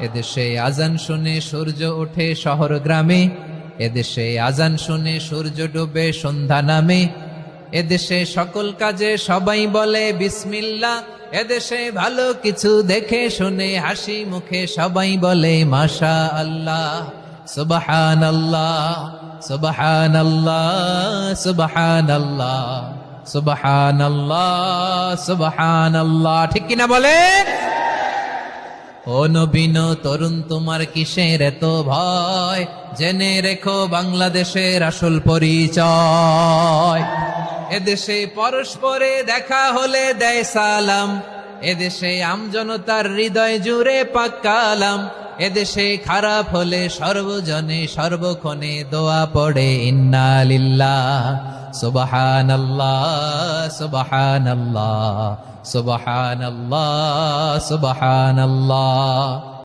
এদেশে আজান শুনে সূর্য ওঠে শহর গ্রামে, এদেশে আজান শুনে সূর্য ডুবে সন্ধ্যা নামে, এদেশে সকল কাজে সবাই বলে বিসমিল্লাহ, এদেশে ভালো কিছু দেখে শুনে হাসি মুখে সবাই বলে মাশা আল্লাহ, সুবহানাল্লাহ সুবহানাল্লাহ সুবহানাল্লাহ সুবহানাল্লাহ সুবহানাল্লাহ। ঠিক কিনা বলেন? ও নবীন তরুণ, তোমার কিসের এত ভয়? জেনে রেখো বাংলাদেশের আসল পরিচয়। এদেশে পরস্পরে দেখা হলে দেয় সালাম, এদেশে আমজনতার হৃদয় জুড়ে পাক কালাম, এদেশে খারাপ হলে সর্বজনে সর্বক্ষণে দোয়া পড়ে ইন্না লিল্লাহ সুবহানাল্লাহ সুবহানাল্লাহ সুবহানাল্লাহ সুবহানাল্লাহ।